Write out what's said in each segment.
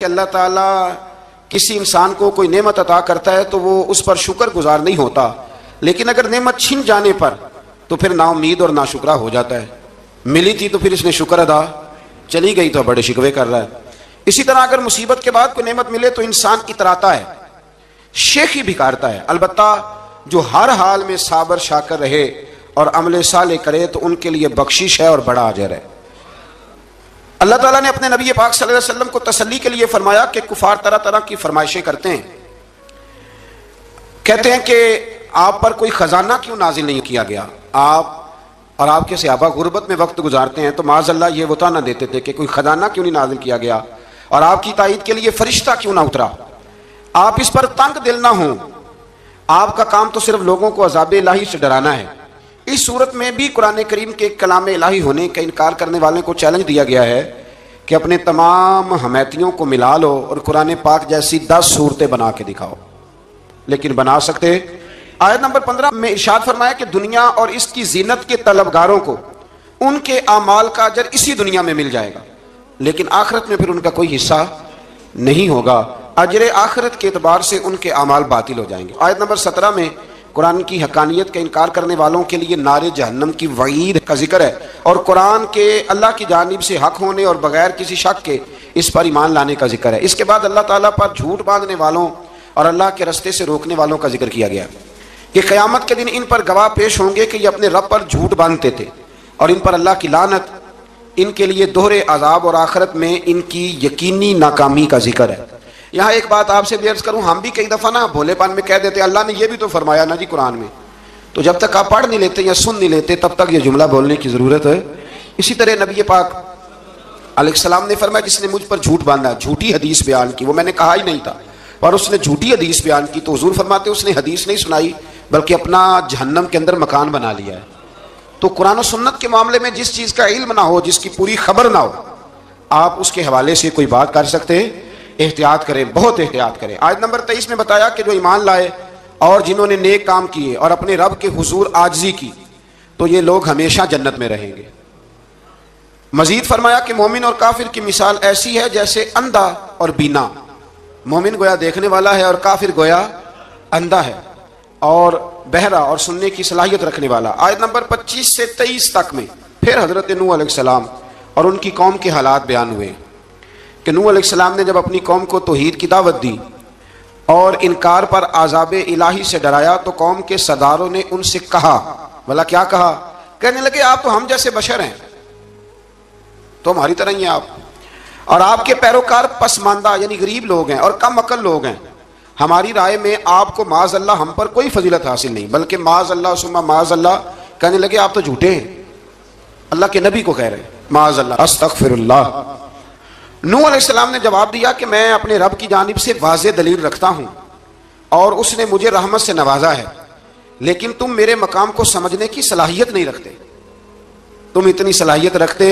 کہ اللہ تعالیٰ کسی انسان کو کوئی نعمت عطا کرتا ہے تو وہ اس پر شکر گزار نہیں ہوتا، لیکن اگر نعمت چھن جانے پر تو پھر نا امید اور ناشکرا ہو جاتا ہے۔ ملی تھی تو پھر اس نے شکر ادا، چلی گئی تو بڑے شکوے کر رہا ہے۔ اسی طرح اگر مصیبت کے بعد کوئی نعمت ملے تو انسان اتراتا ہے، شیخی بھکارتا ہے۔ البتہ جو ہر حال میں صابر شاکر رہے اور عمل صالح کرے تو ان کے لیے بخشش ہے اور بڑا اجر ہے۔ اللہ تعالیٰ نے اپنے نبی پاک صلی اللہ علیہ وسلم کو تسلی کے لیے فرمایا کہ کفار طرح طرح کی فرمائشیں کرتے ہیں، کہتے ہیں کہ آپ پر کوئی خزانہ کیوں نازل نہیں کیا گیا، آپ اور آپ کے صحابہ غربت میں وقت گزارتے ہیں تو معاذ اللہ یہ بتا نہ دیتے تھے کہ کوئی خزانہ کیوں نہیں نازل کیا گیا، اور آپ کی تائید کے لیے فرشتہ کیوں نہ اترا، آپ اس پر تنگ دل نہ ہوں، آپ کا کام تو صرف لوگوں کو عذاب الہی سے ڈرانا ہے۔ اس صورت میں بھی قرآن کریم کے کلام الہی ہونے کا انکار کرنے والوں کو چیلنج دیا گیا ہے کہ اپنے تمام حمیتیوں کو ملا لو اور قرآن پاک جیسی 10 صورتیں بنا کے دکھاؤ، لیکن بنا سکتے؟ آیت نمبر 15 میں ارشاد فرمایا کہ دنیا اور اس کی زینت کے طلبگاروں کو ان کے اعمال کا اجر اسی دنیا میں مل جائے گا، لیکن آخرت میں پھر ان کا کوئی حصہ نہیں ہوگا، اجر آخرت کے اعتبار سے ان کے اعمال باطل ہو جائیں گے۔ آیت نمبر 17 میں قرآن کی حقانیت کا انکار کرنے والوں کے لیے نار جہنم کی وعید کا ذکر ہے، اور قرآن کے اللہ کی جانب سے حق ہونے اور بغیر کسی شک کے اس پر ایمان لانے کا ذکر ہے۔ اس کے بعد اللہ تعالیٰ پر جھوٹ باندھنے والوں اور اللہ کے رستے سے روکنے والوں کا ذکر کیا گیا کہ قیامت کے دن ان پر گواہ پیش ہوں گے کہ یہ اپنے رب پر جھوٹ باندھتے تھے، اور ان پر اللہ کی لعنت، ان کے لیے دوہرے عذاب اور آخرت میں ان کی یقینی ناکامی کا ذکر ہے۔ یہاں ایک بات آپ سے بھی عرض کروں، ہم بھی کئی دفعہ نا بھولے پان میں کہہ دیتے اللہ نے یہ بھی تو فرمایا نا جی قرآن میں، تو جب تک آپ پڑھ نہیں لیتے یا سن نہیں لیتے تب تک یہ جملہ بولنے کی ضرورت ہے۔ اسی طرح نبی پاک علیہ السلام نے فرمایا جس نے مجھ پر جھوٹ باندھا، جھوٹی حدیث بیان کی، وہ میں نے کہا ہی نہیں تھا اور اس نے جھوٹی حدیث بیان کی، تو حضور فرماتے اس نے حدیث نہیں سنائی بلکہ اپنا جہنم کے اندر مکان بنا لیا ہے۔ تو قرآن و سنت کے معاملے میں جس چیز کا علم نہ ہو، جس کی پوری خبر نہ ہو، آپ اس کے حوالے سے کوئی بات کر سکتے ہیں؟ احتیاط کریں، بہت احتیاط کریں۔ آیت نمبر 23 میں بتایا کہ جو ایمان لائے اور جنہوں نے نیک کام کیے اور اپنے رب کے حضور عاجزی کی تو یہ لوگ ہمیشہ جنت میں رہیں گے۔ مزید فرمایا کہ مومن اور کافر کی مثال ایسی ہے جیسے اندھا اور بینا، مومن گویا دیکھنے والا ہے اور کافر گویا اندھا ہے اور بہرا اور سننے کی صلاحیت رکھنے والا۔ آیت نمبر 25 سے 23 تک میں پھر حضرت نوح علیہ السلام اور ان کی قوم کے حالات بیان ہوئے کہ نوح علیہ السلام نے جب اپنی قوم کو توحید کی دعوت دی اور انکار پر عذاب الہی سے ڈرایا تو قوم کے سرداروں نے ان سے کہا، بھلا کیا کہا؟ کہنے لگے آپ تو ہم جیسے بشر ہیں، تو ہماری طرح ہی ہیں آپ، اور آپ کے پیروکار پسماندہ یعنی غریب لوگ ہیں اور کم عقل لوگ ہیں، ہماری رائے میں آپ کو معاذ اللہ ہم پر کوئی فضیلت حاصل نہیں، بلکہ معاذ اللہ ثم معاذ اللہ۔ کہنے لگے آپ تو جھوٹے ہیں، اللہ کے نبی کو کہہ رہے ہیں معاذ اللہ، استغفر اللہ۔ نوح علیہ السلام نے جواب دیا کہ میں اپنے رب کی جانب سے واضح دلیل رکھتا ہوں اور اس نے مجھے رحمت سے نوازا ہے، لیکن تم میرے مقام کو سمجھنے کی صلاحیت نہیں رکھتے، تم اتنی صلاحیت رکھتے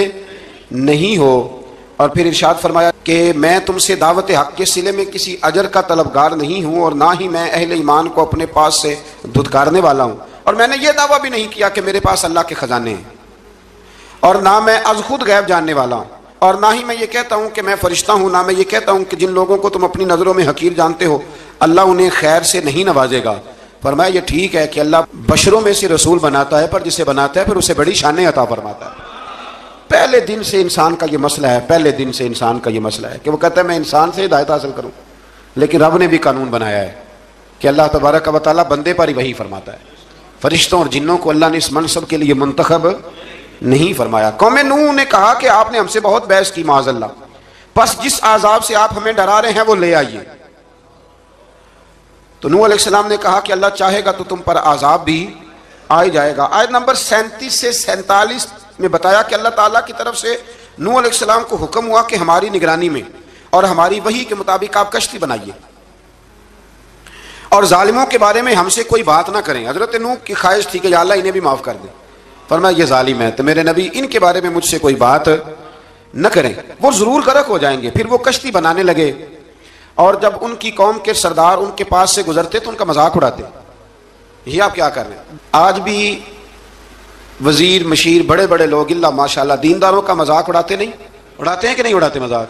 نہیں ہو۔ اور پھر ارشاد فرمایا کہ میں تم سے دعوت حق کے صلے میں کسی اجر کا طلبگار نہیں ہوں اور نہ ہی میں اہل ایمان کو اپنے پاس سے دھتکارنے والا ہوں، اور میں نے یہ دعویٰ بھی نہیں کیا کہ میرے پاس اللہ کے خزانے ہیں، اور نہ میں از خود غیب جاننے والا ہوں، اور نہ ہی میں یہ کہتا ہوں کہ میں فرشتہ ہوں، نہ میں یہ کہتا ہوں کہ جن لوگوں کو تم اپنی نظروں میں حقیر جانتے ہو اللہ انہیں خیر سے نہیں نوازے گا۔ فرمایا یہ ٹھیک ہے کہ اللہ بشروں میں سے رسول بناتا ہے، پر جسے بناتا ہے پھر اسے بڑی شانیں عطا فرماتا ہے۔ پہلے دن سے انسان کا یہ مسئلہ ہے، پہلے دن سے انسان کا یہ مسئلہ ہے کہ وہ کہتا ہے میں انسان سے ہدایت حاصل کروں، لیکن رب نے بھی قانون بنایا ہے کہ اللہ تبارک و تعالیٰ بندے پر ہی وحی فرماتا ہے، فرشتوں اور جنوں کو اللہ نے اس منصب کے لیے منتخب نہیں فرمایا۔ قوم نوح نے کہا کہ آپ نے ہم سے بہت بحث کی معاذ اللہ، بس جس عذاب سے آپ ہمیں ڈرا رہے ہیں وہ لے آئیے۔ تو نوح علیہ السلام نے کہا کہ اللہ چاہے گا تو تم پر عذاب بھی آ جائے گا۔ آیت نمبر 37 سے 47 میں بتایا کہ اللہ تعالیٰ کی طرف سے نوح علیہ السلام کو حکم ہوا کہ ہماری نگرانی میں اور ہماری وحی کے مطابق آپ کشتی بنائیے اور ظالموں کے بارے میں ہم سے کوئی بات نہ کریں۔ حضرت نوح کی خواہش تھی کہ یا اللہ انہیں بھی معاف کر دے، فرمایا یہ ظالم ہے تو میرے نبی ان کے بارے میں مجھ سے کوئی بات نہ کریں، وہ ضرور غرق ہو جائیں گے۔ پھر وہ کشتی بنانے لگے اور جب ان کی قوم کے سردار ان کے پاس سے گزرتے تو ان کا مذاق اڑاتے، یہ آپ کیا کر رہے ہیں؟ آج بھی وزیر مشیر بڑے بڑے لوگ اللہ ماشاءاللہ دینداروں کا مذاق اڑاتے نہیں؟ اڑاتے ہیں کہ نہیں اڑاتے مذاق؟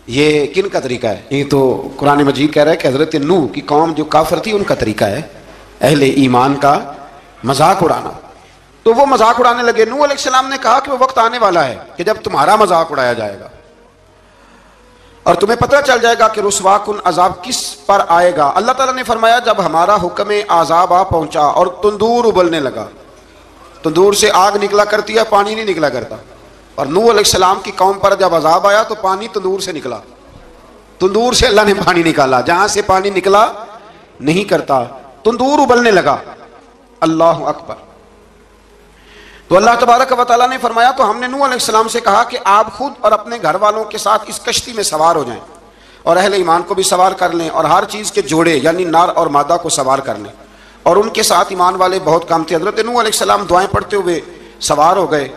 یہ کن کا طریقہ ہے؟ یہ تو قرآن مجید کہہ رہا ہے کہ حضرت نوح کی قوم جو کافر تھی ان کا طریقہ ہے اہل ایمان کا مذاق اڑانا. تو وہ مذاق اڑانے لگے. نوح علیہ السلام نے کہا کہ وہ وقت آنے والا ہے کہ جب تمہارا مذاق اڑایا جائے گا اور تمہیں پتہ چل جائے گا کہ رسوا کن عذاب کس پر آئے گا. اللہ تعالیٰ نے فرمایا جب ہمارا حکم عذاب آ پہنچا اور تندور ابلنے لگا. تندور سے آگ نکلا کرتی ہے, پانی نہیں نکلا کرتا. اور نوح علیہ السلام کی قوم پر جب عذاب آیا تو پانی تندور سے نکلا. تندور سے اللہ نے پانی نکالا, جہاں سے پانی نکلا نہیں کرتا. تندور ابلنے لگا. اللہ اکبر. تو اللہ تبارک و تعالیٰ نے فرمایا تو ہم نے نوح علیہ السلام سے کہا کہ آپ خود اور اپنے گھر والوں کے ساتھ اس کشتی میں سوار ہو جائیں اور اہل ایمان کو بھی سوار کر لیں اور ہر چیز کے جوڑے یعنی نر اور مادہ کو سوار کر لیں. اور ان کے ساتھ ایمان والے بہت کم تھے. حضرت نوح علیہ السلام دعائیں پڑھتے ہوئے سوار ہو گئے.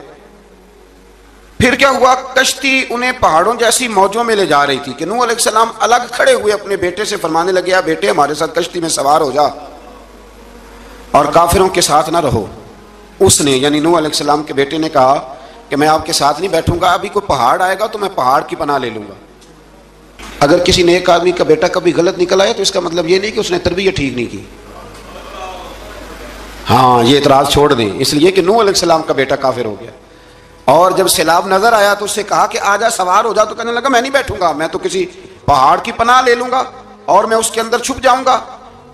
پھر کیا ہوا, کشتی انہیں پہاڑوں جیسی موجوں میں لے جا رہی تھی کہ نوح علیہ السلام الگ کھڑے ہوئے اپنے بیٹے سے فرمانے لگے, بیٹے ہمارے ساتھ کشتی میں سوار ہو جا اور کافروں کے ساتھ نہ رہو. اس نے یعنی نوح علیہ السلام کے بیٹے نے کہا کہ میں آپ کے ساتھ نہیں بیٹھوں گا, ابھی کوئی پہاڑ آئے گا تو میں پہاڑ کی پناہ لے لوں گا. اگر کسی نیک آدمی کا بیٹا کبھی غلط نکل آیا تو اس کا مطلب یہ نہیں کہ اس نے تربیت ٹھیک نہیں کی. ہاں, یہ اعتراض چھوڑ دیں, اس لیے کہ نوح علیہ السلام کا بیٹا کافر ہو گیا. اور جب سیلاب نظر آیا تو اس سے کہا کہ آجا سوار ہو جا, تو کہنے لگا میں نہیں بیٹھوں گا, میں تو کسی پہاڑ کی پناہ لے لوں گا اور میں اس کے اندر چھپ جاؤں گا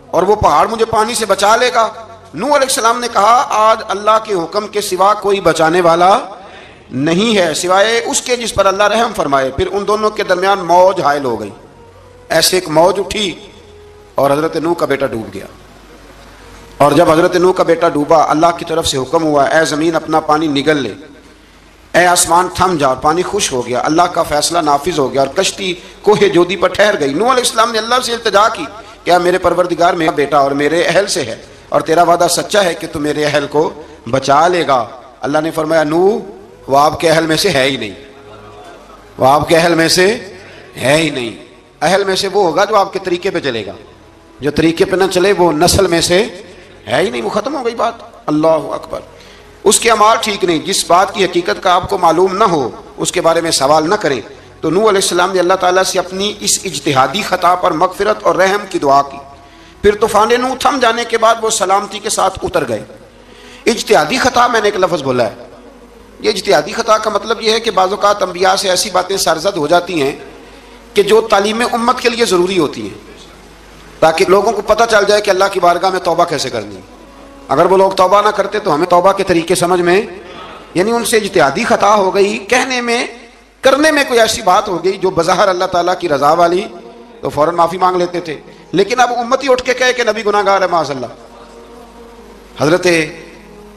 اور وہ پہاڑ مجھے پانی سے بچا لے گا. نوح علیہ السلام نے کہا آج اللہ کے حکم کے سوا کوئی بچانے والا نہیں ہے سوائے اس کے جس پر اللہ رحم فرمائے. پھر ان دونوں کے درمیان موج حائل ہو گئی. ایسے ایک موج اٹھی اور حضرت نوح کا بیٹا ڈوب گیا. اور جب حضرت نوح کا بیٹا ڈوبا, اللہ کی طرف سے حکم ہوا اے زمین اپنا پانی نگل لے, اے آسمان تھم جا, اور پانی خوش ہو گیا. اللہ کا فیصلہ نافذ ہو گیا اور کشتی کوہ جودی پر ٹھہر گئی. نوح علیہ السلام نے اللہ سے التجا کی کہ میرے پروردگار میرا بیٹا اور میرے اہل سے ہے اور تیرا وعدہ سچا ہے کہ تو میرے اہل کو بچا لے گا. اللہ نے فرمایا نوح وہ آپ کے اہل میں سے ہے ہی نہیں, وہ آپ کے اہل میں سے ہے ہی نہیں. اہل میں سے وہ ہوگا جو آپ کے طریقے پہ چلے گا, جو طریقے پہ نہ چلے وہ نسل میں سے ہے ہی نہیں. وہ ختم ہو گئی بات. اللہ اکبر. اس کے اعمال ٹھیک نہیں. جس بات کی حقیقت کا آپ کو معلوم نہ ہو اس کے بارے میں سوال نہ کریں. تو نوح علیہ السلام نے اللہ تعالیٰ سے اپنی اس اجتہادی خطا پر مغفرت اور رحم کی دعا کی. پھر طوفان نوح تھم جانے کے بعد وہ سلامتی کے ساتھ اتر گئے. اجتہادی خطا, میں نے ایک لفظ بولا ہے, یہ اجتہادی خطا کا مطلب یہ ہے کہ بعض اوقات انبیاء سے ایسی باتیں سرزد ہو جاتی ہیں کہ جو تعلیم امت کے لیے ضروری ہوتی ہیں تاکہ لوگوں کو پتہ چل جائے کہ اللہ کی بارگاہ میں توبہ کیسے کرنی. اگر وہ لوگ توبہ نہ کرتے تو ہمیں توبہ کے طریقے سمجھ میں, یعنی ان سے اجتہادی خطا ہو گئی, کہنے میں کرنے میں کوئی ایسی بات ہو گئی جو بظاہر اللہ تعالیٰ کی رضا والی, تو فوراً معافی مانگ لیتے تھے. لیکن اب امتی اٹھ کے کہے کہ نبی گناہ گار ہے معاذ اللہ. حضرت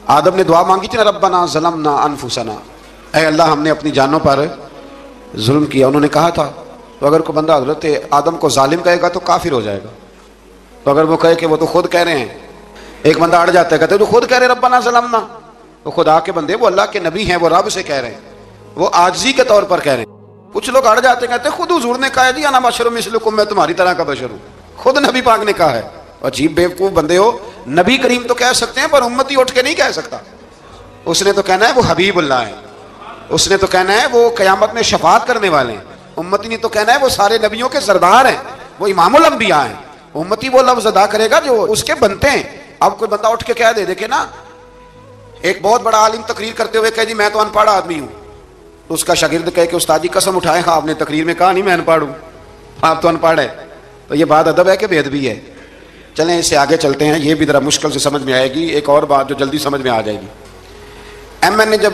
آدم نے دعا مانگی تھی نا, ربنا ظلمنا انفسنا, اے اللہ ہم نے اپنی جانوں پر ظلم کیا. انہوں نے کہا تھا تو اگر کوئی بندہ حضرت آدم کو ظالم کہے گا تو کافر ہو جائے گا. تو اگر وہ کہے کہ وہ تو خود کہہ رہے ہیں, ایک بندہ اڑ جاتا ہے کہتے تو خود کہہ رہے ربنا ظلمنا, وہ خدا کے بندے, وہ اللہ کے نبی ہیں, وہ رب سے کہہ رہے ہیں, وہ عاجزی کے طور پر کہہ رہے ہیں. کچھ لوگ اڑ جاتے ہیں کہتے ہیں خود حضور نے کہا جی انا بشر مثلکم, میں تمہاری طرح کا بشر ہوں, خود نبی پاک نے کہا ہے. عجیب بیوقوف بندے ہو, نبی کریم تو کہہ سکتے ہیں پر امتی اٹھ کے نہیں کہہ سکتا. اس نے تو کہنا ہے وہ حبیب اللہ ہے, اس نے تو کہنا ہے وہ قیامت میں شفاعت کرنے والے ہیں. امتی نے تو کہنا ہے وہ سارے نبیوں کے سردار ہیں, وہ امام الانبیاء ہیں. امتی وہ لفظ ادا کرے گا جو اس کے بنتے ہیں. اب کوئی بندہ اٹھ کے کہہ دے, دیکھے نا ایک بہت بڑا عالم تقریر کرتے ہوئے کہے جی میں تو ان پڑھ آدمی ہوں, تو اس کا شاگرد کہے کہ استاد جی قسم اٹھائے, ہاں آپ نے تقریر میں کہا نہیں میں ان پڑھ ہوں, آپ تو ان پڑھ ہے. تو یہ بات ادب ہے کہ بے ادبی ہے؟ چلیں اس سے آگے چلتے ہیں, یہ بھی ذرا مشکل سے سمجھ میں آئے گی. ایک اور بات جو جلدی سمجھ میں آ جائے گی. ایم این اے جب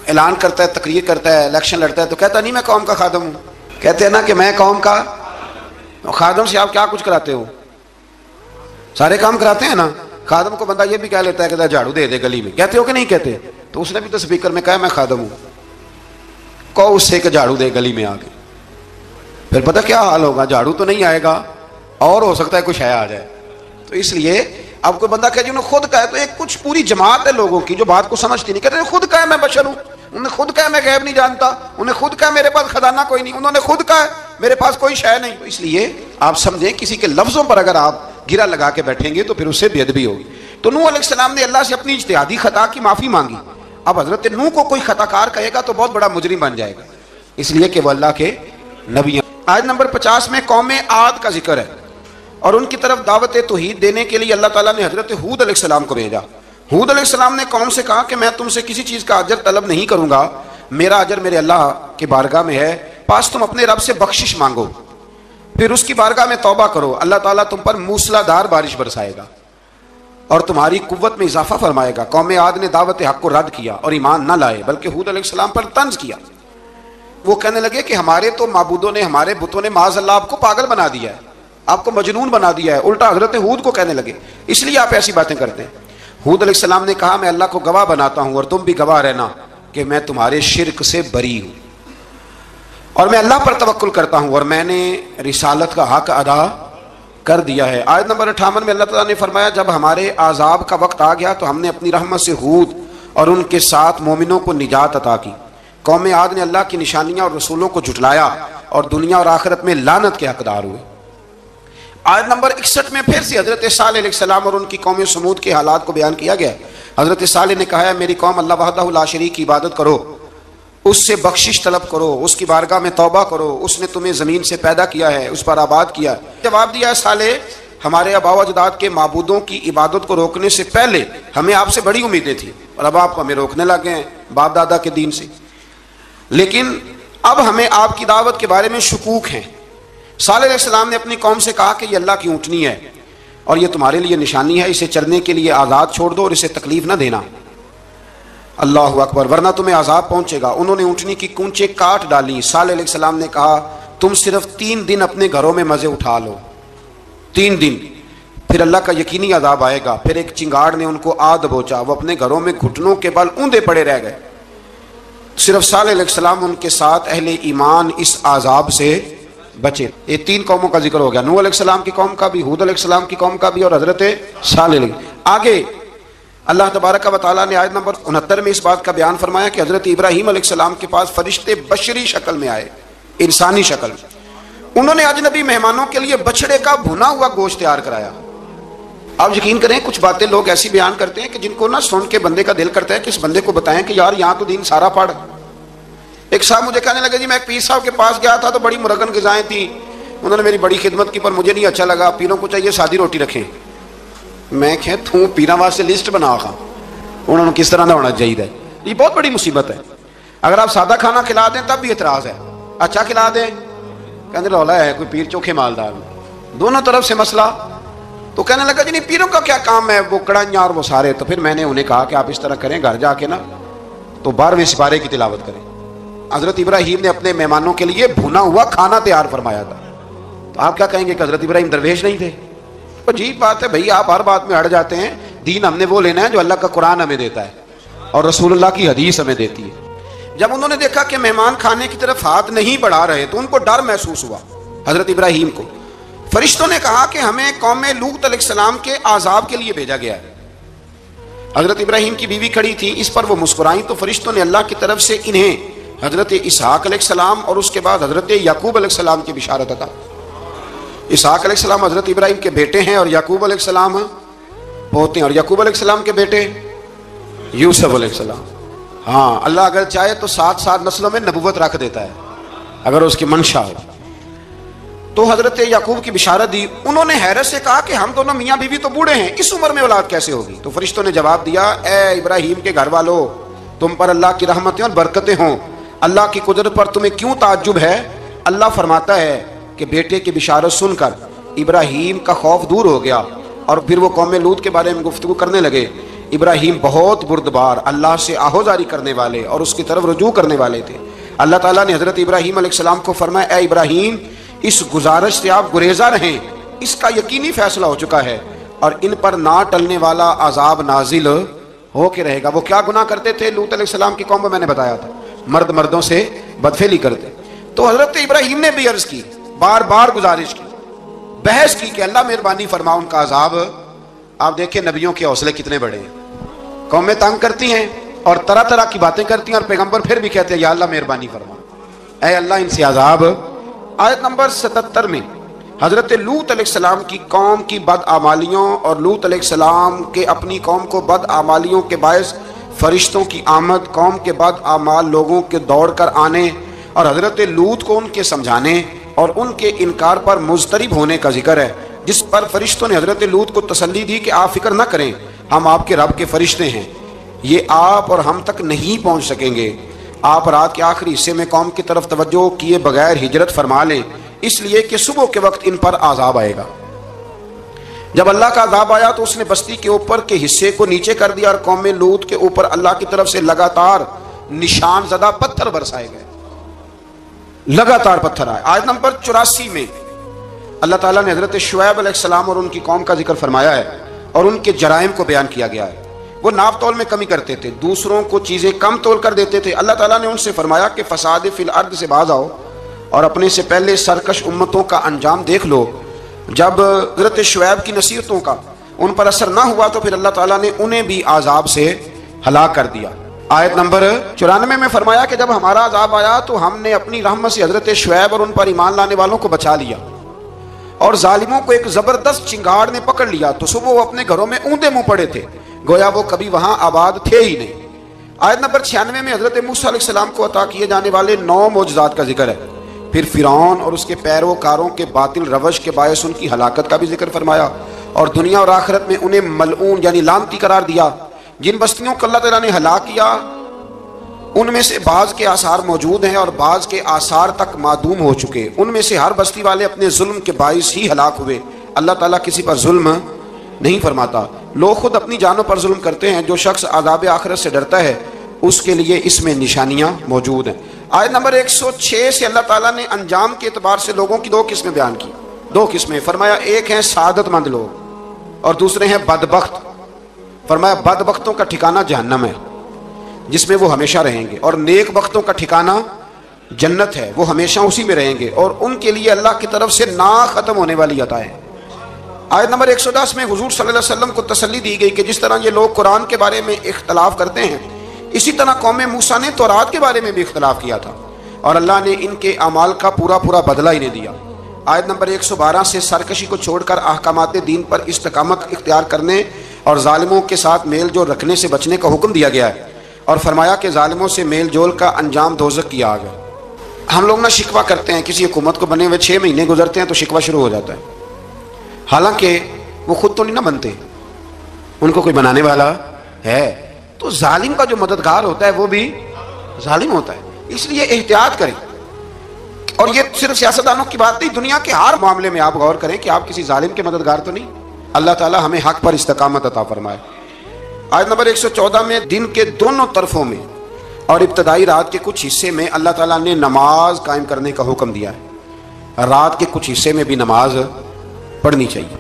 اعلان کرتا ہے, تقریر کرتا ہے, الیکشن لڑتا ہے تو کہتا نہیں میں قوم کا خادم ہوں. کہتے ہیں نا کہ میں قوم کا خادم سے آپ کیا کچھ کراتے ہو, سارے کام کراتے ہیں نا. خادم کو بندہ یہ بھی کہہ لیتا ہے کہ جھاڑو دے دے گلی میں, کہتے ہو کہ نہیں کہتے؟ تو اس نے بھی تو اسپیکر میں کہا میں خادم ہوں, کہو اس سے کہ جھاڑو دے گلی میں آ کے. پھر پتہ کیا حال ہوگا, جھاڑو تو نہیں آئے گا اور ہو سکتا ہے کچھ ہے آ جائے. تو اس لیے اب کوئی بندہ کہے جی انہوں نے خود کہا ہے, تو ایک کچھ پوری جماعت ہے لوگوں کی جو بات کو سمجھتی نہیں. کہتے ہیں خود کہا ہے میں بشر ہوں, انہوں نے خود کہا میں غیب نہیں جانتا, انہوں نے خود کہا میرے پاس خزانہ کوئی نہیں, انہوں نے خود کہا میرے پاس کوئی شے نہیں. تو اس لیے آپ سمجھیں کسی کے لفظوں پر اگر آپ گرا لگا کے بیٹھیں گے تو پھر اس سے بے ادبی ہوگی. تو نوح علیہ السلام نے اللہ سے اپنی اجتہادی خطا کی معافی مانگی. اب حضرت نوح کو کوئی خطا کار کہے گا تو بہت بڑا مجرم بن جائے گا, اس لیے کہ وہ اللہ کے نبی ہیں. آیت نمبر 50 میں قوم عاد کا ذکر ہے اور ان کی طرف دعوت توحید دینے کے لیے اللہ تعالیٰ نے حضرت ہود علیہ السلام کو بھیجا۔ ہود علیہ السلام نے قوم سے کہا کہ میں تم سے کسی چیز کا اجر طلب نہیں کروں گا، میرا اجر میرے اللہ کے بارگاہ میں ہے، پاس تم اپنے رب سے بخشش مانگو، پھر اس کی بارگاہ میں توبہ کرو، اللہ تعالیٰ تم پر موسلا دار بارش برسائے گا اور تمہاری قوت میں اضافہ فرمائے گا۔ قوم عاد نے دعوت حق کو رد کیا اور ایمان نہ لائے، بلکہ ہود علیہ السلام پر طنز کیا۔ وہ کہنے لگے کہ ہمارے تو معبودوں نے، ہمارے بتوں نے معاذ اللہ آپ کو پاگل بنا دیا ہے، آپ کو مجنون بنا دیا ہے۔ الٹا حضرت ہود کو کہنے لگے اس لیے آپ ایسی باتیں کرتے ہیں۔ ہود علیہ السلام نے کہا میں اللہ کو گواہ بناتا ہوں اور تم بھی گواہ رہنا کہ میں تمہارے شرک سے بری ہوں اور میں اللہ پر توکل کرتا ہوں اور میں نے رسالت کا حق ادا کر دیا ہے۔ آیت نمبر 58 میں اللہ تعالیٰ نے فرمایا جب ہمارے عذاب کا وقت آ گیا تو ہم نے اپنی رحمت سے ہود اور ان کے ساتھ مومنوں کو نجات عطا کی۔ قوم عاد نے اللہ کی نشانیاں اور رسولوں کو جھٹلایا اور دنیا اور آخرت میں لعنت کے حقدار ہوئے۔ آیت نمبر 61 میں پھر سے حضرت صالح علیہ السلام اور ان کی قوم سمود کے حالات کو بیان کیا گیا۔ حضرت صالح نے کہا ہے میری قوم اللہ وحدہ لا شریک کی عبادت کرو، اس سے بخشش طلب کرو، اس کی بارگاہ میں توبہ کرو، اس نے تمہیں زمین سے پیدا کیا ہے، اس پر آباد کیا۔ جواب دیا ہے صالح ہمارے آباء و اجداد کے معبودوں کی عبادت کو روکنے سے پہلے ہمیں آپ سے بڑی امیدیں تھیں اور اب آپ ہمیں روکنے لگے ہیں باپ دادا کے دین سے، لیکن اب ہمیں آپ کی دعوت کے بارے میں شکوک ہیں۔ صالح علیہ السلام نے اپنی قوم سے کہا کہ یہ اللہ کی اونٹنی ہے اور یہ تمہارے لیے نشانی ہے، اسے چرنے کے لیے آزاد چھوڑ دو اور اسے تکلیف نہ دینا، اللہ اکبر، ورنہ تمہیں عذاب پہنچے گا۔ انہوں نے اونٹنی کی کونچیں کاٹ ڈالی۔ صالح علیہ السلام نے کہا تم صرف 3 دن اپنے گھروں میں مزے اٹھا لو، 3 دن، پھر اللہ کا یقینی عذاب آئے گا۔ پھر ایک چنگاڑ نے ان کو آ دبوچا، وہ اپنے گھروں میں گھٹنوں کے بل اوندے پڑے رہ گئے۔ صرف صالح علیہ السلام ان کے ساتھ اہل ایمان اس عذاب سے بچے۔ یہ 3 قوموں کا ذکر ہو گیا، نوح علیہ السلام کی قوم کا بھی، ہود علیہ السلام کی قوم کا بھی اور حضرت صالح علیہ۔ آگے اللہ تبارک و تعالیٰ نے آیت نمبر 69 میں اس بات کا بیان فرمایا کہ حضرت ابراہیم علیہ السلام کے پاس فرشتے بشری شکل میں آئے، انسانی شکل میں۔ انہوں نے اجنبی مہمانوں کے لیے بچڑے کا بھنا ہوا گوشت تیار کرایا۔ آپ یقین کریں کچھ باتیں لوگ ایسی بیان کرتے ہیں کہ جن کو نہ سن کے بندے کا دل کرتا ہے کہ اس بندے کو بتائیں کہ یار یہاں تو دین سارا پڑھ۔ ایک صاحب مجھے کہنے لگے جی میں ایک پیر صاحب کے پاس گیا تھا تو بڑی مرغن غذائیں تھیں، انہوں نے میری بڑی خدمت کی پر مجھے نہیں اچھا لگا، پیروں کو چاہیے سادی روٹی رکھیں۔ میں کہ تو پیروں واسطے لسٹ بنا خواہ انہوں نے کس طرح کا ہونا چاہیے۔ یہ بہت بڑی مصیبت ہے، اگر آپ سادہ کھانا کھلا دیں تب بھی اعتراض ہے، اچھا کھلا دیں کہنے رولا ہے کوئی پیر چوکھے مالدار، دونوں طرف سے مسئلہ۔ تو کہنے لگا جی نہیں پیروں کا کیا کام ہے، وہ کڑھائیاں اور وہ سارے۔ تو پھر میں نے انہیں کہا کہ آپ اس طرح کریں گھر جا کے نا تو 12ویں سپارے کی تلاوت کریں۔ حضرت ابراہیم نے اپنے مہمانوں کے لیے بھنا ہوا کھانا تیار فرمایا تھا۔ تو آپ کیا کہیں گے کہ حضرت ابراہیم درویش نہیں تھے؟ عجیب بات ہے بھائی، آپ ہر بات میں ہٹ جاتے ہیں۔ دین ہم نے وہ لینا ہے جو اللہ کا قرآن ہمیں دیتا ہے اور رسول اللہ کی حدیث ہمیں دیتی ہے۔ جب انہوں نے دیکھا کہ مہمان کھانے کی طرف ہاتھ نہیں بڑھا رہے تو ان کو ڈر محسوس ہوا۔ حضرت ابراہیم کو فرشتوں نے کہا کہ ہمیں قوم لوط علیہ السلام کے عذاب کے لیے بھیجا گیا ہے۔ حضرت ابراہیم کی بیوی کھڑی تھی، اس پر وہ مسکرائیں تو فرشتوں نے اللہ کی طرف سے انہیں حضرت اسحاق علیہ السلام اور اس کے بعد حضرت یعقوب علیہ السلام کی بشارت عطا۔ اسحاق علیہ السلام حضرت ابراہیم کے بیٹے ہیں اور یعقوب علیہ السلام پوتے ہیں، اور یعقوب علیہ السلام کے بیٹے یوسف علیہ السلام۔ ہاں اللہ اگر چاہے تو 7 نسلوں میں نبوت رکھ دیتا ہے اگر اس کی منشا ہو۔ تو حضرت یعقوب کی بشارت دی۔ انہوں نے حیرت سے کہا کہ ہم دونوں میاں بیوی تو بوڑھے ہیں، اس عمر میں اولاد کیسے ہوگی؟ تو فرشتوں نے جواب دیا اے ابراہیم کے گھر والو، تم پر اللہ کی رحمتیں اور برکتیں ہوں، اللہ کی قدرت پر تمہیں کیوں تعجب ہے؟ اللہ فرماتا ہے کہ بیٹے کی بشارت سن کر ابراہیم کا خوف دور ہو گیا اور پھر وہ قوم لوط کے بارے میں گفتگو کرنے لگے۔ ابراہیم بہت بردبار، اللہ سے آہوزاری کرنے والے اور اس کی طرف رجوع کرنے والے تھے۔ اللہ تعالیٰ نے حضرت ابراہیم علیہ السلام کو فرمایا اے ابراہیم اس گزارش سے آپ گریزہ رہیں، اس کا یقینی فیصلہ ہو چکا ہے اور ان پر نہ ٹلنے والا عذاب نازل ہو کے رہے گا۔ وہ کیا گناہ کرتے تھے لوط علیہ السلام کی قوم میں نے بتایا تھا، مرد مردوں سے بدفعلی کرتے۔ تو حضرت ابراہیم نے بھی عرض کی، بار بار گزارش کی، بحث کی کہ اللہ مہربانی فرما ان کا عذاب۔ آپ دیکھیں نبیوں کے حوصلے کتنے بڑے ہیں، قومیں تنگ کرتی ہیں اور طرح طرح کی باتیں کرتی ہیں اور پیغمبر پھر بھی کہتے ہیں یا اللہ مہربانی فرما، اے اللہ ان سے عذاب۔ آیت نمبر 77 میں حضرت لوط علیہ السلام کی قوم کی بدعمالیوں اور لوط علیہ السلام کے اپنی قوم کو بدعمالیوں کے باعث فرشتوں کی آمد، قوم کے بدعمال لوگوں کے دوڑ کر آنے اور حضرت لوط کو ان کے سمجھانے اور ان کے انکار پر مضطرب ہونے کا ذکر ہے، جس پر فرشتوں نے حضرت لوط کو تسلی دی کہ آپ فکر نہ کریں، ہم آپ کے رب کے فرشتے ہیں، یہ آپ اور ہم تک نہیں پہنچ سکیں گے۔ آپ رات کے آخری حصے میں قوم کی طرف توجہ کیے بغیر ہجرت فرما لیں، اس لیے کہ صبح کے وقت ان پر عذاب آئے گا۔ جب اللہ کا عذاب آیا تو اس نے بستی کے اوپر کے حصے کو نیچے کر دیا اور قوم لوط کے اوپر اللہ کی طرف سے لگاتار نشان زدہ پتھر برسائے گئے، لگاتار پتھر آئے۔ آیت نمبر 84 میں اللہ تعالیٰ نے حضرت شعیب علیہ السلام اور ان کی قوم کا ذکر فرمایا ہے اور ان کے جرائم کو بیان کیا گیا ہے۔ وہ ناپ تول میں کمی کرتے تھے، دوسروں کو چیزیں کم تول کر دیتے تھے۔ اللہ تعالیٰ نے ان سے فرمایا کہ فساد فی الارض سے باز آؤ اور اپنے سے پہلے سرکش امتوں کا انجام دیکھ لو۔ جب حضرت شعیب کی نصیحتوں کا ان پر اثر نہ ہوا تو پھر اللہ تعالیٰ نے انہیں بھی عذاب سے ہلاک کر دیا۔ آیت نمبر 94 میں فرمایا کہ جب ہمارا عذاب آیا تو ہم نے اپنی رحمت سے حضرت شعیب اور ان پر ایمان لانے والوں کو بچا لیا، اور ظالموں کو ایک زبردست چنگاڑ نے پکڑ لیا تو صبح وہ اپنے گھروں میں اوندے منہ پڑے تھے، گویا وہ کبھی وہاں آباد تھے ہی نہیں۔ آیت نمبر 96 میں حضرت موسیٰ علیہ السلام کو عطا کیے جانے والے 9 معجزات کا ذکر ہے۔ پھر فرعون اور اس کے پیروکاروں کے باطل روش کے باعث ان کی ہلاکت کا بھی ذکر فرمایا، اور دنیا اور آخرت میں انہیں ملعون یعنی لعنتی قرار دیا۔ جن بستیوں کو اللہ تعالیٰ نے ہلاک کیا ان میں سے بعض کے آثار موجود ہیں اور بعض کے آثار تک معدوم ہو چکے، ان میں سے ہر بستی والے اپنے ظلم کے باعث ہی ہلاک ہوئے۔ اللہ تعالیٰ کسی پر ظلم نہیں فرماتا، لوگ خود اپنی جانوں پر ظلم کرتے ہیں۔ جو شخص عذاب آخرت سے ڈرتا ہے اس کے لیے اس میں نشانیاں موجود ہیں۔ آیت نمبر 106 سے اللہ تعالیٰ نے انجام کے اعتبار سے لوگوں کی 2 قسمیں بیان کی، 2 قسمیں فرمایا، ایک ہیں سعادت مند لوگ اور دوسرے ہیں بدبخت۔ فرمایا بدبختوں کا ٹھکانہ جہنم ہے جس میں وہ ہمیشہ رہیں گے، اور نیک بختوں کا ٹھکانہ جنت ہے، وہ ہمیشہ اسی میں رہیں گے، اور ان کے لیے اللہ کی طرف سے نا ختم ہونے والی عطا ہے۔ آیت نمبر 110 میں حضور صلی اللہ علیہ وسلم کو تسلی دی گئی کہ جس طرح یہ لوگ قرآن کے بارے میں اختلاف کرتے ہیں، اسی طرح قوم موسیٰ نے تورات کے بارے میں بھی اختلاف کیا تھا، اور اللہ نے ان کے اعمال کا پورا بدلہ انہیں دیا۔ آیت نمبر 112 سے سرکشی کو چھوڑ کر احکامات دین پر استقامت اختیار کرنے اور ظالموں کے ساتھ میل جول رکھنے سے بچنے کا حکم دیا گیا ہے، اور فرمایا کہ ظالموں سے میل جول کا انجام دوزخ کی آگ ہے۔ ہم لوگ نہ شکوہ کرتے ہیں، کسی حکومت کو بنے ہوئے 6 مہینے گزرتے ہیں تو شکوہ شروع ہو جاتا ہے، حالانکہ وہ خود تو نہیں نہ بنتے، ان کو کوئی بنانے والا ہے۔ تو ظالم کا جو مددگار ہوتا ہے وہ بھی ظالم ہوتا ہے، اس لیے احتیاط کریں۔ اور یہ صرف سیاستدانوں کی بات نہیں، دنیا کے ہر معاملے میں آپ غور کریں کہ آپ کسی ظالم کے مددگار تو نہیں۔ اللہ تعالی ہمیں حق پر استقامت عطا فرمائے۔ آیت نمبر 114 میں دن کے دونوں طرفوں میں اور ابتدائی رات کے کچھ حصے میں اللہ تعالیٰ نے نماز قائم کرنے کا حکم دیا ہے، رات کے کچھ حصے میں بھی نماز پڑھنی چاہیے،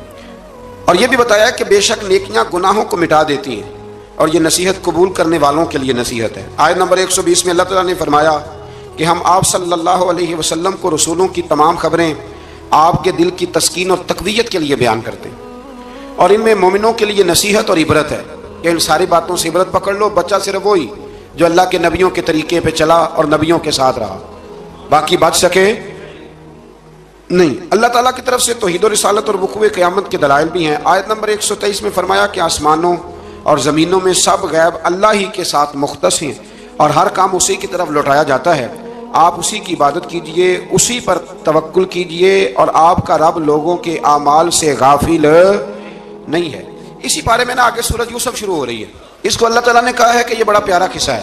اور یہ بھی بتایا کہ بے شک نیکیاں گناہوں کو مٹا دیتی ہیں، اور یہ نصیحت قبول کرنے والوں کے لیے نصیحت ہے۔ آیت نمبر 120 میں اللہ تعالیٰ نے فرمایا کہ ہم آپ صلی اللہ علیہ وسلم کو رسولوں کی تمام خبریں آپ کے دل کی تسکین اور تقویت کے لیے بیان کرتے ہیں، اور ان میں مومنوں کے لیے نصیحت اور عبرت ہے کہ ان ساری باتوں سے عبرت پکڑ لو۔ بچہ صرف وہی جو اللہ کے نبیوں کے طریقے پہ چلا اور نبیوں کے ساتھ رہا، باقی بچ سکے نہیں۔ اللہ تعالیٰ کی طرف سے توحید و رسالت اور وقوع قیامت کے دلائل بھی ہیں۔ آیت نمبر 123 میں فرمایا کہ آسمانوں اور زمینوں میں سب غیب اللہ ہی کے ساتھ مختص ہیں، اور ہر کام اسی کی طرف لوٹایا جاتا ہے۔ آپ اسی کی عبادت کیجئے، اسی پر توکل کیجئے، اور آپ کا رب لوگوں کے اعمال سے غافل نہیں ہے۔ اسی بارے میں آگے سورۃ یوسف شروع ہو رہی ہے۔ اس کو اللہ تعالیٰ نے کہا ہے کہ یہ بڑا پیارا قصہ ہے،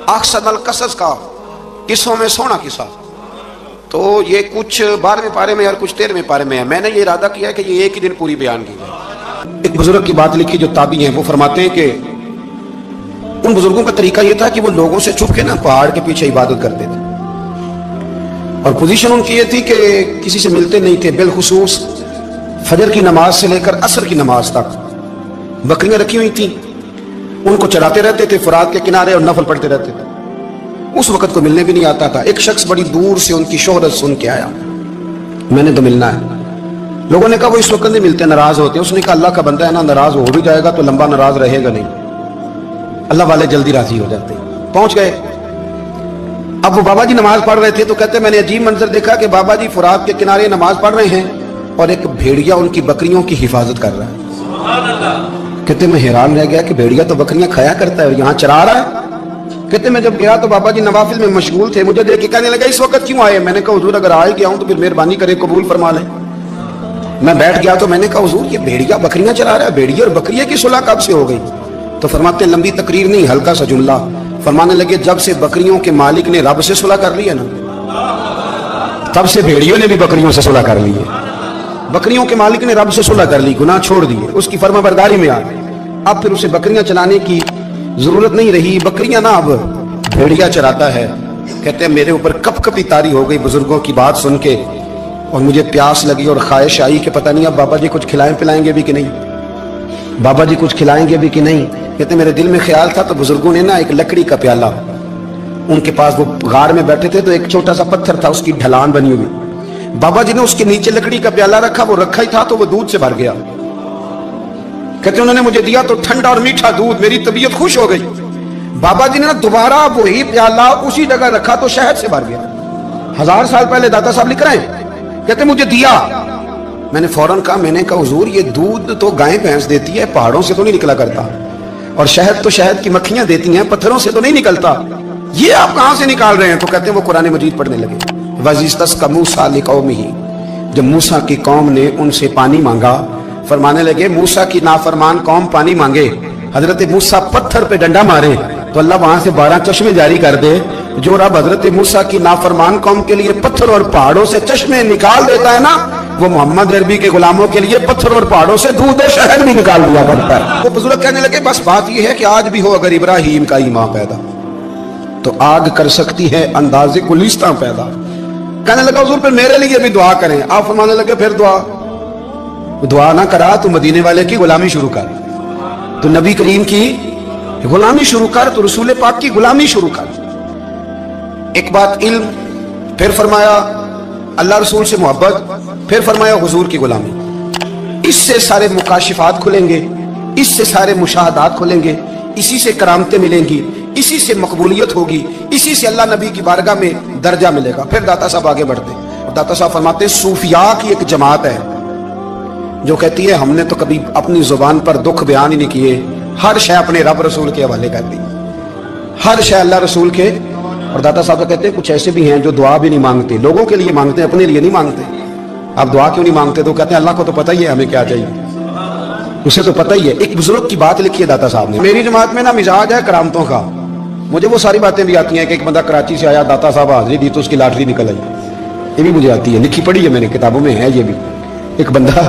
احسن القصص کا، قصوں میں سونا قصہ۔ تو یہ کچھ 12ویں پارے میں اور کچھ 13ویں پارے میں ہے۔ میں نے یہ ارادہ کیا ہے کہ یہ ایک ہی دن پوری بیان کی جائے۔ ایک بزرگ کی بات لکھی جو تابعی ہیں، وہ فرماتے ہیں کہ ان بزرگوں کا طریقہ یہ تھا کہ وہ لوگوں سے چھپ کے نا پہاڑ کے پیچھے عبادت کرتے تھے، اور پوزیشن ان کی یہ تھی کہ کسی سے ملتے نہیں تھے، بالخصوص فجر کی نماز سے لے کر عصر کی نماز تک بکریاں رکھی ہوئی تھیں، ان کو چراتے رہتے تھے فرات کے کنارے اور نفل پڑھتے رہتے تھے۔ اس وقت کو ملنے بھی نہیں آتا تھا۔ ایک شخص بڑی دور سے ان کی شہرت سن کے آیا، میں نے تو ملنا ہے۔ لوگوں نے کہا وہ اس وقت نہیں ملتے، ناراض ہوتے۔ اس نے کہا اللہ کا بندہ ہے نا، ناراض ہو بھی جائے گا تو لمبا ناراض رہے گا نہیں، اللہ والے جلدی راضی ہو جاتے ہیں۔ پہنچ گئے۔ اب وہ بابا جی نماز پڑھ رہے تھے تو کہتے میں نے عجیب منظر دیکھا کہ بابا جی فرات کے کنارے نماز پڑھ رہے ہیں اور ایک بھیڑیا ان کی بکریوں کی حفاظت کر رہا ہے۔ کہتے میں حیران رہ گیا کہ بھیڑیا تو بکریاں کھایا کرتا ہے اور یہاں چرا رہا ہے۔ کہتے میں جب گیا تو بابا جی نوافل میں مشغول تھے، مجھے دیکھ کے کہنے لگا اس وقت کیوں آئے؟ میں نے کہا حضور اگر آ گیا ہوں تو پھر مہربانی کرے قبول فرما لیں۔ میں بیٹھ گیا تو میں نے کہا حضور یہ بھیڑیا بکریاں چلا رہا ہے، بھیڑیا اور بکریاں کی صلح کب سے ہو گئی؟ تو فرماتے ہیں لمبی تقریر نہیں، ہلکا سا جملہ، فرمانے لگے جب سے بکریوں کے مالک نے رب سے صلح کر لی ہے نا، تب سے بھیڑیوں نے بھی بکریوں سے صلح کر لی ہے۔ بکریوں کے مالک نے رب سے صلح کر لی، گناہ چھوڑ دیے، اس کی فرما برداری میں آ گئے، اب پھر اسے بکریاں چلانے کی ضرورت نہیں رہی، بکریاں نہ اب بھیڑیا چراتا ہے۔ کہتے ہیں میرے اوپر کپ کپی طاری ہو گئی بزرگوں کی بات سن کے، اور مجھے پیاس لگی اور خواہش آئی کہ پتہ نہیں اب بابا جی کچھ کھلائیں پلائیں گے بھی کہ نہیں، بابا جی کچھ کھلائیں گے بھی کہ نہیں۔ کہتے ہیں میرے دل میں خیال تھا تو بزرگوں نے نا ایک لکڑی کا پیالہ، ان کے پاس وہ غار میں بیٹھے تھے تو ایک چھوٹا سا پتھر تھا، اس کی ڈھلان بنی ہوئی، بابا جی نے اس کے نیچے لکڑی کا پیالہ رکھا، وہ رکھا ہی تھا تو وہ دودھ سے بھر گیا۔ کہتے ہیں انہوں نے مجھے دیا تو ٹھنڈا اور میٹھا دودھ، میری طبیعت خوش ہو گئی۔ بابا جی نے دوبارہ وہی پیالہ اسی جگہ رکھا تو شہد سے بھر گیا۔ 1000 سال پہلے داتا صاحب لکھ رہے ہیں، کہتے مجھے دیا، میں نے فوراً کہا، میں نے کہا حضور یہ دودھ تو گائیں بھینس دیتی ہے، پہاڑوں سے تو نہیں نکلا کرتا، اور شہد تو شہد کی مکھیاں دیتی ہیں، پتھروں سے تو نہیں نکلتا، یہ آپ کہاں سے نکال رہے ہیں؟ تو کہتے ہیں وہ قرآن مجید پڑھنے لگے۔ وَإِذْ مُوسَىٰ لِقَوْمِهِ، جب موسیٰ کی قوم نے ان سے پانی مانگا، فرمانے لگے موسیٰ کی نافرمان قوم پانی مانگے، حضرت موسیٰ پتھر پہ ڈنڈا مارے تو اللہ وہاں سے 12 چشمے جاری کر دے۔ جو رب حضرت موسیٰ کی نافرمان قوم کے لیے پتھر اور پہاڑوں سے چشمے نکال دیتا ہے نا، وہ محمد عربی کے غلاموں کے لیے پتھر اور پہاڑوں سے دودھ اور شہد بھی نکال دیا کرتا ہے۔ وہ بزرگ کہنے لگے بس بات یہ ہے کہ آج بھی ہو اگر ابراہیم کا ایمان پیدا تو آگ کر سکتی ہے انداز گلستاں پیدا۔ کہنے لگا حضور پھر میرے لیے بھی دعا کریں۔ آپ فرمانے لگے پھر دعا نہ کرا تو مدینے والے کی غلامی شروع کر، تو نبی کریم کی غلامی شروع کر، تو رسول پاک کی غلامی شروع کر۔ ایک بات علم، پھر فرمایا اللہ رسول سے محبت، پھر فرمایا حضور کی غلامی۔ اس سے سارے مکاشفات کھلیں گے، اس سے سارے مشاہدات کھلیں گے، اسی سے کرامتیں ملیں گی، اسی سے مقبولیت ہوگی، اسی سے اللہ نبی کی بارگاہ میں درجہ ملے گا۔ پھر داتا صاحب آگے بڑھتے اور داتا صاحب فرماتے ہیں صوفیاء کی ایک جماعت ہے جو کہتی ہے ہم نے تو کبھی اپنی زبان پر دکھ بیان ہی نہیں کیے، ہر شے اپنے رب رسول کے حوالے کر دی، ہر شے اللہ رسول کے۔ اور داتا صاحب کہتے ہیں کچھ ایسے بھی ہیں جو دعا بھی نہیں مانگتے، لوگوں کے لیے مانگتے ہیں، اپنے لیے نہیں مانگتے۔ آپ دعا کیوں نہیں مانگتے؟ تو کہتے ہیں اللہ کو تو پتہ ہی ہے ہمیں کیا چاہیے، اسے تو پتہ ہی ہے۔ ایک بزرگ کی بات لکھی ہے داتا صاحب نے، میری جماعت میں نا مزاج ہے کرامتوں کا، مجھے وہ ساری باتیں بھی آتی ہیں کہ ایک بندہ کراچی سے آیا، داتا صاحب حاضری دی تو اس کی لاٹری نکل آئی، یہ بھی مجھے آتی ہے، لکھی پڑھی ہے میں نے، کتابوں میں ہے یہ بھی۔ ایک بندہ،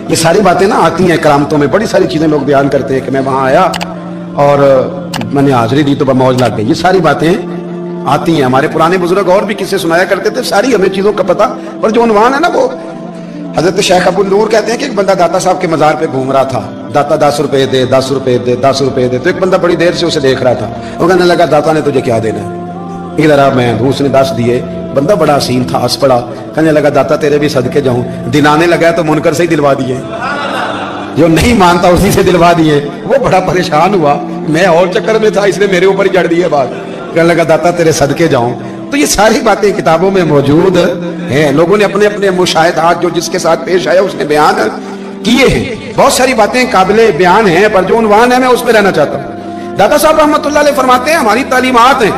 یہ ساری باتیں نا آتی ہیں کرامتوں میں، بڑی ساری چیزیں لوگ بیان کرتے ہیں کہ میں وہاں آیا اور میں نے حاضری دی تو موج لگ گئی، یہ ساری باتیں آتی ہیں۔ ہمارے پرانے بزرگ اور بھی کسے سنایا کرتے تھے، ساری ہمیں چیزوں کا پتہ، اور جو عنوان ہے نا وہ حضرت شیخ ابو النور کہتے ہیں کہ ایک بندہ داتا صاحب کے مزار پہ گھوم رہا تھا، داتا 10 روپے دے، 10 روپے دے، 10 روپے دے، تو ایک بندہ بڑی دیر سے اسے دیکھ رہا تھا، وہ کہنے لگا داتا نے تجھے کیا دینا ہے؟ ادھر آ میں دوں، اس نے 10 دیے۔ بندہ بڑا حسین تھا، ہنس پڑا، کہنے لگا داتا تیرے بھی صدقے جاؤں، دلانے لگا تو منکر سے ہی دلوا دیے، جو نہیں مانتا اسی سے دلوا دیے۔ وہ بڑا پریشان ہوا، میں اور چکر میں تھا، اس نے میرے اوپر ہی جڑ دی ہے بات، کہنے لگا داتا تیرے صدقے جاؤں۔ تو یہ ساری باتیں کتابوں میں موجود ہیں، لوگوں نے اپنے اپنے مشاہدات جو جس کے ساتھ پیش آیا اس نے بیان کیے ہیں، بہت ساری باتیں قابل بیان ہیں، پر جو عنوان ہے میں اس پہ رہنا چاہتا ہوں۔ داتا صاحب رحمۃ اللہ علیہ فرماتے ہیں ہماری تعلیمات ہیں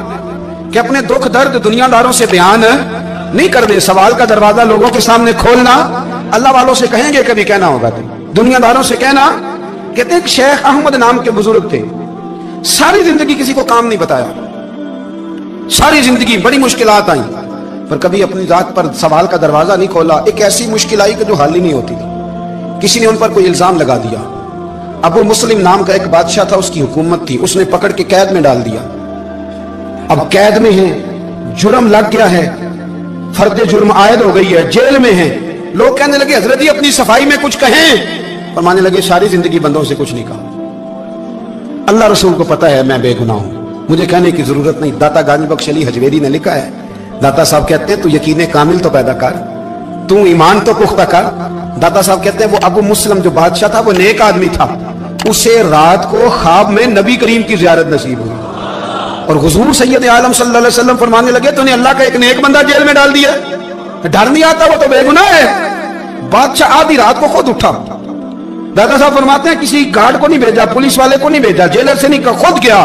کہ اپنے دکھ درد دنیا داروں سے بیان نہیں کر دے، سوال کا دروازہ لوگوں کے سامنے کھولنا اللہ والوں سے کہیں گے کبھی کہنا ہوگا، دنیا داروں سے کہنا۔ کہتے ہیں کہ شیخ احمد نام کے بزرگ تھے، ساری زندگی کسی کو کام نہیں بتایا، ساری زندگی بڑی مشکلات آئیں پر کبھی اپنی ذات پر سوال کا دروازہ نہیں کھولا۔ ایک ایسی مشکل آئی کہ جو حل ہی نہیں ہوتی تھی، کسی نے ان پر کوئی الزام لگا دیا۔ ابو مسلم نام کا ایک بادشاہ تھا، اس کی حکومت تھی، اس نے پکڑ کے قید میں ڈال دیا۔ اب قید میں ہیں، جرم لگ گیا ہے، فرد جرم عائد ہو گئی ہے، جیل میں ہیں۔ لوگ کہنے لگے حضرت جی اپنی صفائی میں کچھ کہیں، فرمانے لگے ساری زندگی بندوں سے کچھ نہیں کہا، اللہ رسول کو پتہ ہے میں بے گناہ ہوں، مجھے کہنے کی ضرورت نہیں۔ داتا غازی بخش علی حجویری نے لکھا ہے، داتا صاحب کہتے ہیں تو یقین کامل تو پیدا کر، تو ایمان تو پختہ کر۔ داتا صاحب کہتے ہیں وہ ابو مسلم جو بادشاہ تھا وہ نیک آدمی تھا، اسے رات کو خواب میں نبی کریم کی زیارت نصیب ہوئی، اور حضور سید عالم صلی اللہ علیہ وسلم فرمانے لگے تو نے اللہ کا ایک نیک بندہ جیل میں ڈال دیا، ڈر نہیں آتا، وہ تو بے گناہ ہے۔ بادشاہ آدھی رات کو خود اٹھا، داتا صاحب فرماتے ہیں کسی گارڈ کو نہیں بھیجا، پولیس والے کو نہیں بھیجا، جیلر سے نہیں کہا، خود گیا،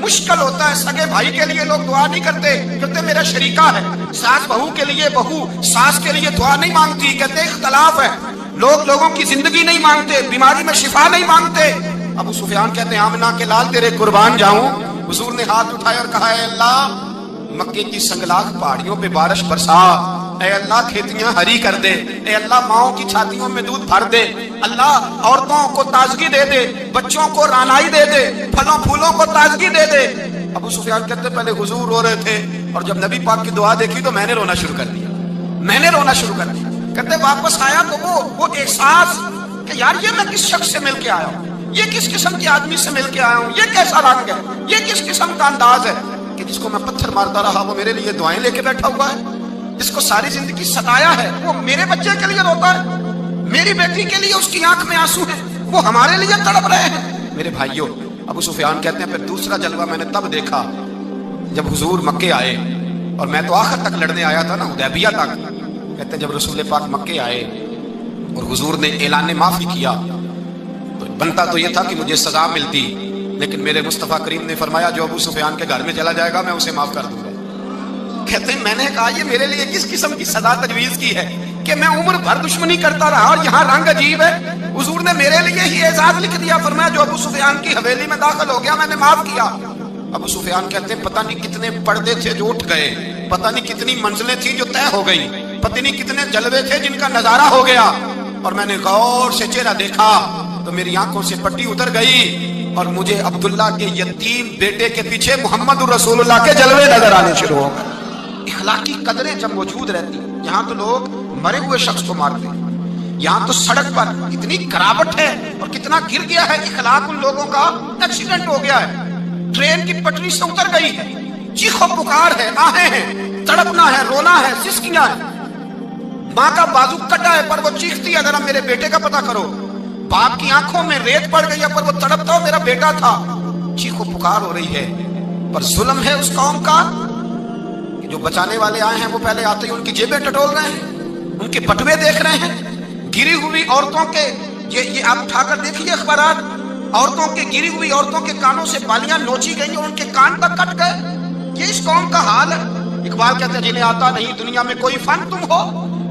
مشکل ہوتا ہے سگے بھائی کے لیے لوگ دعا نہیں کرتے، کہتے میرا شریکہ ہے. ساس بہو کے لیے بہو ساس کے لیے دعا نہیں مانگتی، کہتے اختلاف ہے. لوگ لوگوں کی زندگی نہیں مانگتے، بیماری میں شفا نہیں مانگتے. ابو سفیان کہتے ہیں آمنہ کے لال تیرے قربان جاؤں. حضور نے ہاتھ اٹھائے اور کہا اے اللہ مکے کی سنگلاخ پہاڑیوں پہ بارش برسا، اے اللہ کھیتیاں ہری کر دے، اے اللہ ماؤں کی چھاتیوں میں دودھ بھر دے، اللہ عورتوں کو تازگی دے دے، بچوں کو رانائی دے دے، پھلوں پھولوں کو تازگی دے دے. ابو سفیان کہتے پہلے حضور رو رہے تھے اور جب نبی پاک کی دعا دیکھی تو میں نے رونا شروع کر دیا، میں نے رونا شروع کر دیا. کہتے واپس آیا تو وہ احساس کہ یار یہ میں کس شخص سے مل کے آیا ہوں، یہ کس قسم کے آدمی سے مل کے آیا ہوں، یہ کیسا رنگ ہے، یہ کس قسم کا انداز ہے کہ جس کو میں پتھر مارتا رہا وہ میرے لیے دعائیں لے کے بیٹھا ہوا ہے، جس کو ساری زندگی ستایا ہے وہ میرے بچے کے لیے روتا ہے، میری بیٹی کے لیے اس کی آنکھ میں آنسو ہیں، وہ ہمارے لیے تڑپ رہے ہیں. میرے بھائیوں، ابو سفیان کہتے ہیں پھر دوسرا جلوہ میں نے تب دیکھا جب حضور مکے آئے، اور میں تو آخر تک لڑنے آیا تھا نا، حدیبیہ تک. کہتے ہیں جب رسول پاک مکے آئے اور حضور نے اعلان معافی کیا تو بنتا تو یہ تھا کہ مجھے سزا ملتی، لیکن میرے مصطفیٰ کریم نے فرمایا جو ابو سفیان کے گھر میں چلا جائے گا میں اسے معاف کر دوں گا. کہتے ہیں میں نے کہا یہ میرے لیے کس قسم کی سزا تجویز کی ہے کہ میں عمر بھر دشمنی کرتا رہا اور یہاں رنگ عجیب ہے. حضور نے میرے لیے ہی اعزاز لکھ دیا، فرمایا جو ابو سفیان کی حویلی میں داخل ہو گیا میں نے معاف کیا. ابو سفیان کہتے ہیں پتہ نہیں کتنے پردے تھے جو اٹھ گئے، پتہ نہیں کتنی منزلیں تھیں جو طے ہو گئی، پتہ نہیں کتنے جلوے تھے جن کا نظارہ ہو گیا. اور میں نے غور سے چہرہ دیکھا تو میری آنکھوں سے پٹی اتر گئی اور مجھے عبداللہ کے یتیم بیٹے کے پیچھے محمد رسول اللہ کے جلوے نظر آنے شروع ہو گئے. اخلاقی قدریں جب موجود رہتی ہیں، یہاں تو لوگ مرے ہوئے شخص کو مارتے ہیں، یہاں تو سڑک پر اتنی گراوٹ ہے اور کتنا گر گیا ہے اخلاق ان لوگوں کا. ایکسیڈنٹ ہو گیا ہے، ٹرین کی پٹری سے اتر گئی ہے، چیخ و پکار ہے، آہیں ہیں، تڑپنا ہے، رونا ہے، سسکیاں ہیں. ماں کا بازو کٹا ہے پر وہ چیختی ہے ذرا میرے بیٹے کا پتہ کرو. باپ کی آنکھوں میں ریت پڑ گئی ہے پر وہ تڑپتا ہو میرا بیٹا تھا. چیخ و پکار ہو رہی ہے. پر ظلم ہے اس قوم کا کہ جو بچانے والے آئے ہیں وہ پہلے آتے ہی ان کی جیبیں ٹٹول رہے ہیں، ان کے بٹوے دیکھ رہے ہیں. گری ہوئی عورتوں کے یہ آپ اٹھا کر دیکھیے اخبارات، عورتوں کے گری ہوئی عورتوں کے کانوں سے بالیاں نوچی گئی اور ان کے کان تک کٹ گئے. یہ اس قوم کا حال ہے. اقبال کہتے ہیں جنہیں آتا نہیں دنیا میں کوئی فن تم ہو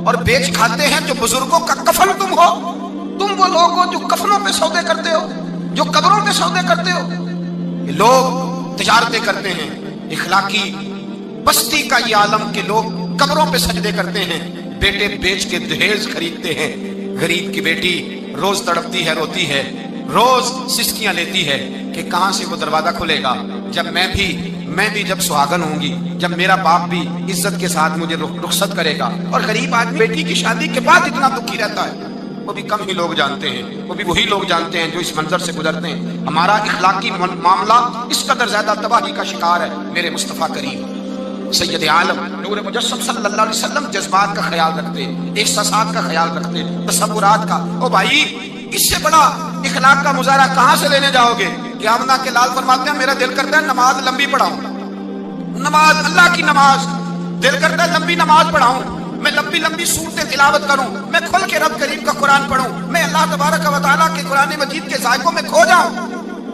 اور بیچ کھاتے ہیں جو بزرگوں کا کفن تم ہو. تم وہ لوگ ہو جو کفنوں پہ سودے کرتے ہو، جو قبروں پہ سودے کرتے ہو. یہ لوگ تجارتیں کرتے ہیں. اخلاقی بستی کا یہ عالم کہ لوگ قبروں پہ سجدے کرتے ہیں، بیٹے بیچ کے دہیج خریدتے ہیں. غریب کی بیٹی روز تڑپتی ہے، روتی ہے، روز سسکیاں لیتی ہے کہ کہاں سے وہ دروازہ کھلے گا جب میں بھی جب سہاگن ہوں گی، جب میرا باپ بھی عزت کے ساتھ مجھے رخصت کرے گا. اور غریب آدمی بیٹی کی شادی کے بعد اتنا دکھی رہتا ہے، وہ بھی کم ہی لوگ جانتے ہیں، وہ بھی وہی لوگ جانتے ہیں جو اس منظر سے گزرتے ہیں. ہمارا اخلاقی معاملہ اس قدر زیادہ تباہی کا شکار ہے. میرے مصطفیٰ کریم سید عالم نور مجسم صلی اللہ علیہ وسلم جذبات کا خیال رکھتے، احساسات کا خیال رکھتے، تصورات کا. او بھائی اس سے بڑا اخلاق کا مظاہرہ کہاں سے لینے جاؤ گے کہ آمنہ کے لال فرماتے ہیں میرا دل کرتا ہے نماز لمبی پڑھاؤں، نماز اللہ کی نماز دل کرتا ہے لمبی نماز پڑھاؤں، میں لمبی لمبی صورتیں تلاوت کروں، میں کھل کے رب کریم کا قرآن پڑھوں، میں اللہ تبارک و تعالیٰ کے قرآن مجید کے ذائقوں میں کھو جاؤں.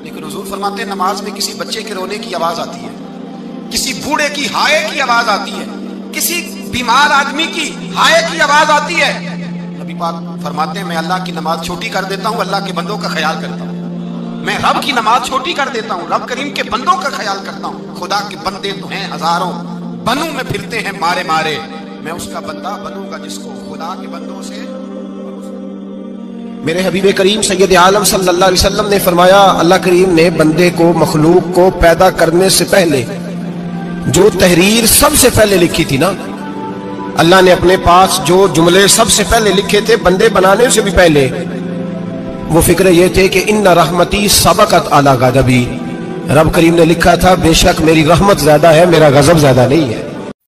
لیکن حضور فرماتے ہیں نماز میں کسی بچے کے رونے کی آواز آتی ہے، کسی بوڑھے کی ہائے کی آواز آتی ہے، کسی بیمار آدمی کی ہائے کی آواز آتی ہے. نبی پاک فرماتے ہیں میں اللہ کی نماز چھوٹی کر دیتا ہوں، اللہ کے بندوں کا خیال کرتا ہوں. میں رب کی نماز چھوٹی کر دیتا ہوں، رب کریم کے بندوں کا خیال کرتا ہوں. خدا کے بندے تو ہیں ہزاروں، بنوں میں پھرتے ہیں مارے مارے، میں اس کا بندہ بنوں گا جس کو خدا کے بندوں سے. میرے حبیب کریم سید عالم صلی اللہ علیہ وسلم نے فرمایا اللہ کریم نے بندے کو مخلوق کو پیدا کرنے سے پہلے جو تحریر سب سے پہلے لکھی تھی نا، اللہ نے اپنے پاس جو جملے سب سے پہلے لکھے تھے بندے بنانے سے بھی پہلے، وہ فکر یہ تھے کہ ان رحمتی سبقت اعلی غضبی. رب کریم نے لکھا تھا بے شک میری رحمت زیادہ ہے، میرا غضب زیادہ نہیں ہے.